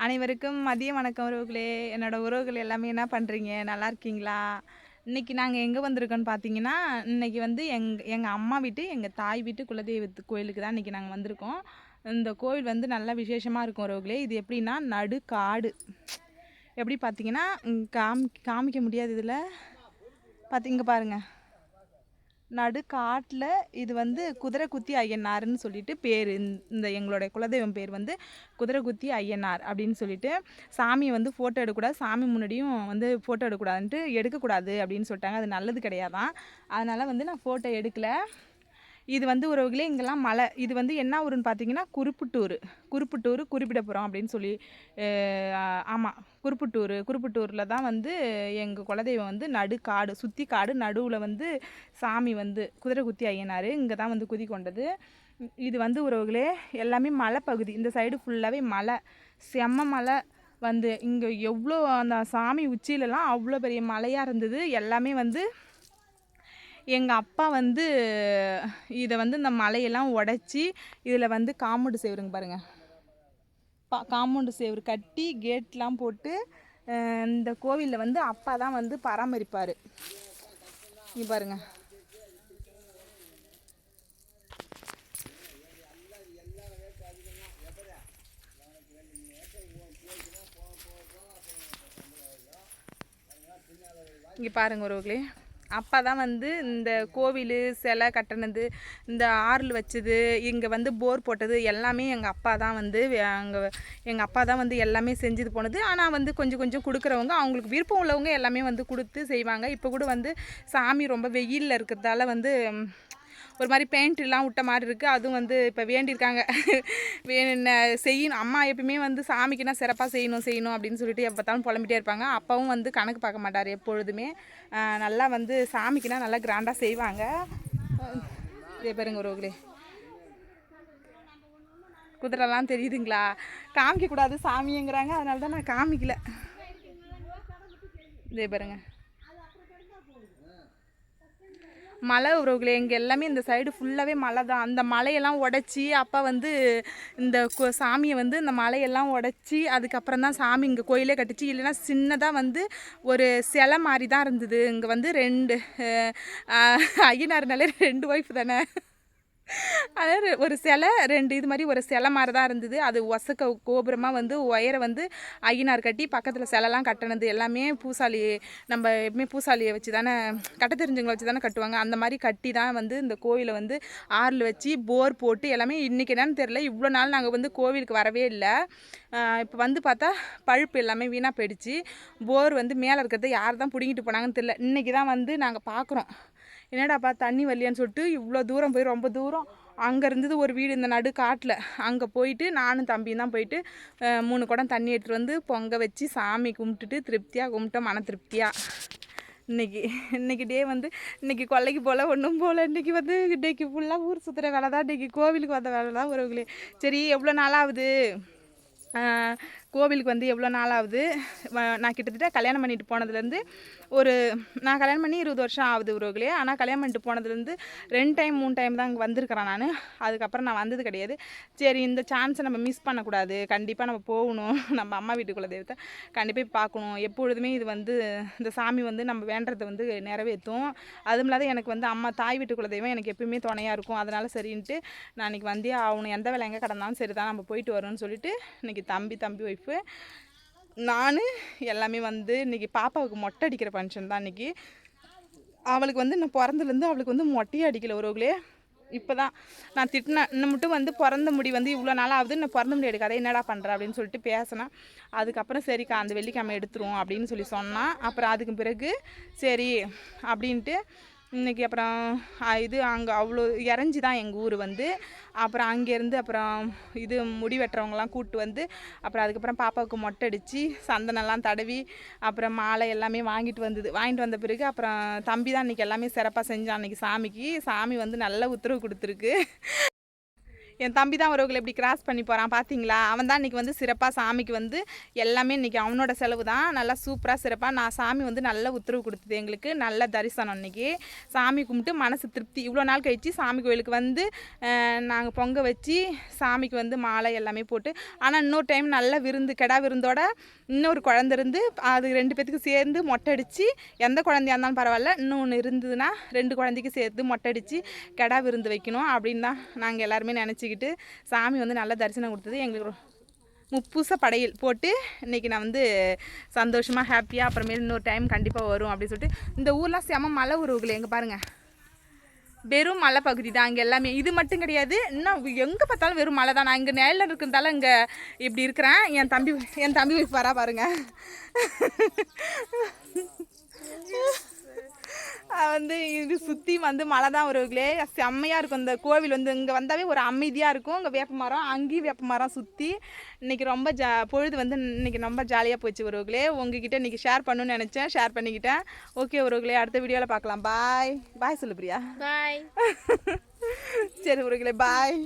அனைவருக்கும் மதிய வணக்கம் உறவுகளே. என்னோட உறவுகள் எல்லாமே என்ன பண்ணுறீங்க? நல்லா இருக்கீங்களா? இன்னைக்கு நாங்கள் எங்கே வந்திருக்கோன்னு பார்த்தீங்கன்னா, இன்னைக்கு வந்து எங்கள் அம்மா வீட்டு, எங்கள் தாய் வீட்டு குலதெய்வத்து கோயிலுக்கு தான் இன்னைக்கு நாங்கள் வந்திருக்கோம். இந்த கோவில் வந்து நல்லா விசேஷமாக இருக்கும் உறவுகளே. இது எப்படின்னா நடுக்காடு. எப்படி பார்த்தீங்கன்னா, காமிக்க முடியாது இதில். இங்கே பாருங்கள். நடுக்காட்டில் இது வந்து குதிரைக்குத்தி ஐயனார்னு சொல்லிட்டு பேர். இந்த எங்களுடைய குலதெய்வம் பேர் வந்து குதிரைக்குத்தி ஐயனார் அப்படின்னு சொல்லிட்டு. சாமியை வந்து ஃபோட்டோ எடுக்கக்கூடாது, சாமி முன்னாடியும் வந்து ஃபோட்டோ எடுக்கக்கூடாதுன்ட்டு எடுக்கக்கூடாது அப்படின்னு சொல்லிட்டாங்க. அது நல்லது கிடையாதான். அதனால் வந்து நான் ஃபோட்டோ எடுக்கலை. இது வந்து உறவுகளே இங்கெல்லாம் மலை. இது வந்து என்ன ஊருன்னு பார்த்தீங்கன்னா குருப்புட்டூர் குறிப்பிடப்புறம் அப்படின்னு சொல்லி. ஆமாம், குருப்புட்டூரில் தான் வந்து எங்கள் குலதெய்வம் வந்து நடுக்காடு, சுற்றி காடு, நடுவில் வந்து சாமி வந்து குதிரைக்குத்தி ஐயனார் இங்கே தான் வந்து குதி கொண்டது. இது வந்து உறவுகளே எல்லாமே மலைப்பகுதி. இந்த சைடு ஃபுல்லாகவே மலை, செம்ம மலை. வந்து இங்கே எவ்வளோ அந்த சாமி உச்சியிலலாம் அவ்வளோ பெரிய மலையாக இருந்தது. எல்லாமே வந்து எங்கள் அப்பா வந்து இதை வந்து இந்த மலையெல்லாம் உடச்சி இதில் வந்து காம்பவுண்டு சேவருங்க பாருங்கள். காம்பவுண்டு சேவரு கட்டி கேட்லாம் போட்டு இந்த கோவிலில் வந்து அப்பா தான் வந்து பராமரிப்பார். இங்கே பாருங்கள். இங்கே பாருங்கள் உறவுகளே, அப்பா தான் வந்து இந்த கோவில் சிலை கட்டினது, இந்த ஆறில் வச்சது, இங்கே வந்து போர் போட்டது எல்லாமே எங்கள் அப்பா தான் வந்து எங்கள் அப்பா தான் வந்து எல்லாமே செஞ்சது போனது. ஆனால் வந்து கொஞ்சம் கொஞ்சம் கொடுக்குறவங்க, அவங்களுக்கு விருப்பம் உள்ளவங்க எல்லாமே வந்து கொடுத்து செய்வாங்க. இப்போ கூட வந்து சாமி ரொம்ப வெயிலில் இருக்கிறதால வந்து ஒரு மாதிரி பெயிண்ட்லாம் விட்ட மாதிரி இருக்குது. அதுவும் வந்து இப்போ வேண்டியிருக்காங்க செய்யணும். அம்மா எப்பயுமே வந்து சாமிக்குன்னா சிறப்பாக செய்யணும் அப்படின்னு சொல்லிட்டு எப்போ பார்த்தாலும் புலம்பிட்டே இருப்பாங்க. அப்பாவும் வந்து கணக்கு பார்க்க மாட்டார் எப்பொழுதுமே. நல்லா வந்து சாமிக்குன்னா நல்லா கிராண்டாக செய்வாங்க. இதே பாருங்க உறவுகளே, குதிரைலாம் தெரியுதுங்களா? காமிக்கக்கூடாது சாமிங்கிறாங்க, அதனால தான் நான் காமிக்கல. இதே பாருங்க மலை உறவுகளே. இங்கே எல்லாமே இந்த சைடு ஃபுல்லாகவே மலை தான். அந்த மலையெல்லாம் உடச்சி அப்பா வந்து இந்த சாமியை வந்து இந்த மலையெல்லாம் உடச்சி அதுக்கப்புறம் தான் சாமி இங்கே கோயிலே கட்டுச்சு. இல்லைன்னா சின்னதாக வந்து ஒரு சிலை மாதிரி தான் இருந்தது. இங்கே வந்து 2 ஐயனாருனாலே 2 ஒய்ஃப் தானே. அதாவது ஒரு சிலை 2 இது மாதிரி ஒரு சிலை மாதிரி தான் இருந்தது. அது ஒசக்க கோபுரமாக வந்து உயர வந்து ஐயனார் கட்டி பக்கத்தில் சிலைலாம் கட்டினது. எல்லாமே பூசாலி, நம்ம எப்பவுமே பூசாலியை வச்சு தானே, கட்ட தெரிஞ்சவங்களை வச்சு தானே கட்டுவாங்க. அந்த மாதிரி கட்டி தான் வந்து இந்த கோவிலை வந்து ஆறில் வச்சு போர் போட்டு எல்லாமே. இன்றைக்கி என்னன்னு தெரில, இவ்வளோ நாள் நாங்கள் வந்து கோவிலுக்கு வரவே இல்லை. இப்போ வந்து பார்த்தா பழுப்பு எல்லாமே வீணாக போயிடுச்சு. போர் வந்து மேலே இருக்கிறத யார் தான் பிடுங்கிட்டு போனாங்கன்னு தெரில. இன்றைக்கி தான் வந்து நாங்கள் பார்க்குறோம். என்னடாப்பா தண்ணி வரலையான்னு சொல்லிட்டு இவ்வளோ தூரம் போய், ரொம்ப தூரம் அங்கே இருந்தது ஒரு வீடு இந்த நடு காட்டில். அங்கே போயிட்டு நானும் தம்பியும் தான் போயிட்டு 3 குடம் தண்ணி எடுத்துகிட்டு வந்து பொங்க வச்சு சாமி கும்பிட்டுட்டு திருப்தியாக கும்பிட்டோம், மன திருப்தியாக. இன்றைக்கி டே வந்து இன்றைக்கி கொல்லைக்கு போல் ஒன்றும் போல். இன்றைக்கி ஃபுல்லாக ஊர் சுற்றுற வேலை தான். இன்றைக்கி கோவிலுக்கு வந்த வேலை தான் உறவுகளே. சரி, எவ்வளோ நாளாகுது கோவிலுக்கு வந்து எவ்வளோ நாள் ஆகுது? நான் கிட்டத்தட்ட கல்யாணம் பண்ணிட்டு போனதுலேருந்து நான் கல்யாணம் பண்ணி 20 வருஷம் ஆகுது உறவுகளே. ஆனால் கல்யாணம் பண்ணிட்டு போனதுலேருந்து 2 டைம் 3 டைம் தான் இங்கே வந்திருக்கிறேன் நான். அதுக்கப்புறம் நான் வந்தது கிடையாது. சரி, இந்த சான்ஸை நம்ம மிஸ் பண்ணக்கூடாது, கண்டிப்பாக நம்ம போகணும். நம்ம அம்மா வீட்டுக்குள்ள தெய்வத்தை கண்டிப்பாக பார்க்கணும். எப்பொழுதுமே இது வந்து இந்த சாமி வந்து நம்ம வேண்டதை வந்து நிறைவேற்றும். அதுவும் இல்லாத எனக்கு வந்து அம்மா தாய் வீட்டுக்குள்ள தெய்வம் எனக்கு எப்பயுமே துணையாக இருக்கும். அதனால் சரின்ட்டு நான் இன்றைக்கி வந்தே ஆகணும். எந்த வேலை எங்கே கடந்தாலும் சரி தான், நம்ம போயிட்டு வரோன்னு சொல்லிட்டு இன்றைக்கி தம்பி ஒய்ஃபு நான் எல்லாமே வந்து இன்றைக்கி பாப்பாவுக்கு மொட்டை அடிக்கிற ஃபங்க்ஷன் தான் இன்றைக்கி. அவளுக்கு வந்து நான் பிறந்ததுலேருந்து அவளுக்கு வந்து மொட்டையே அடிக்கலை உறவுகளே. இப்போ தான் நான் திட்டினேன், இன்னும் மட்டும் வந்து பிறந்த முடி வந்து இவ்வளோ நாள் ஆகுது, நான் பிறந்த முடி எடுக்காத, என்னடா பண்ணுற அப்படின்னு சொல்லிட்டு பேசினேன். அதுக்கப்புறம் சரிக்கா அந்த வெள்ளிக்கிழமை எடுத்துருவோம் அப்படின்னு சொல்லி சொன்னான். அப்புறம் அதுக்கு பிறகு சரி அப்படின்ட்டு இன்றைக்கி அப்புறம் இது அங்கே அவ்வளோ இறஞ்சி தான் எங்கள் ஊர் வந்து. அப்புறம் அங்கேருந்து அப்புறம் இது முடி வெட்டுறவங்கலாம் கூப்பிட்டு வந்து அப்புறம் அதுக்கப்புறம் பாப்பாவுக்கு மொட்டை அடித்து சந்தனம்லாம் தடவி அப்புறம் மாலை எல்லாமே வாங்கிட்டு வந்த பிறகு அப்புறம் தம்பி தான் இன்றைக்கி எல்லாமே சிறப்பாக செஞ்சான். அன்றைக்கி சாமி வந்து நல்ல உத்தரவு கொடுத்துருக்கு. என் தம்பி தான் உறவுகளை எப்படி கிராஸ் பண்ணி போகிறான் பார்த்தீங்களா. அவன் தான் இன்றைக்கி வந்து சிறப்பாக சாமிக்கு வந்து எல்லாமே இன்றைக்கி அவனோட செலவு தான். நல்லா சூப்பராக சிறப்பாக நான் சாமி வந்து நல்ல உத்தரவு கொடுத்தது எங்களுக்கு. நல்ல தரிசனம் இன்றைக்கி சாமி கும்பிட்டு மனசு திருப்தி. இவ்வளோ நாள் கழிச்சு சாமி கோயிலுக்கு வந்து நாங்கள் பொங்க வச்சு சாமிக்கு வந்து மாலை எல்லாமே போட்டு, ஆனால் இன்னொரு டைம் நல்ல விருந்து கெடா விருந்தோட இன்னொரு குழந்தை இருந்து அது 2 பேத்துக்கு சேர்ந்து மொட்டை அடித்து, எந்த குழந்தையா இருந்தாலும் பரவாயில்ல, இன்னொன்று இருந்ததுன்னா 2 குழந்தைக்கு சேர்த்து மொட்டை அடித்து கெடா விருந்து வைக்கணும் அப்படின்னு தான் நாங்கள் எல்லாருமே நினச்சிக்கிட்டு சாமி வந்து நல்ல தரிசனம் கொடுத்தது எங்களுக்கு. முப்பூச படையல் போட்டு இன்றைக்கி நான் வந்து சந்தோஷமாக ஹாப்பியாக அப்புறமேல் இன்னொரு டைம் கண்டிப்பாக வரும் அப்படின்னு சொல்லிட்டு. இந்த ஊர்லாம் செம மலை உருவுகளே, எங்கே பாருங்கள், வெறும் மலை பகுதி தான் அங்கே எல்லாமே. இது மட்டும் கிடையாது, இன்னும் எங்கே பார்த்தாலும் வெறும் மலை தான். நான் இங்கே நேரில் இருக்கிறதால இங்கே இப்படி இருக்கிறேன். என் தம்பி வரா பாருங்க. வந்து இது சுற்றி வந்து மழை தான் உறவுகளே, செம்மையாக இருக்கும். இந்த கோவில் வந்து இங்கே வந்தாவே ஒரு அமைதியாக இருக்கும். இங்கே வேப்ப மரம், அங்கேயும் வேப்ப மரம் சுற்றி இன்றைக்கி ரொம்ப பொழுது வந்து இன்றைக்கி ரொம்ப ஜாலியாக போச்சு உறவுகளே. உங்ககிட்ட இன்றைக்கி ஷேர் பண்ணணும்னு நினச்சேன், ஷேர் பண்ணிக்கிட்டேன். ஓகே உறவுகளே, அடுத்த வீடியோவில் பார்க்கலாம். பாய் பாய் சொல்லு பிரியா. பாய். சரி உறவுகளே, பாய்.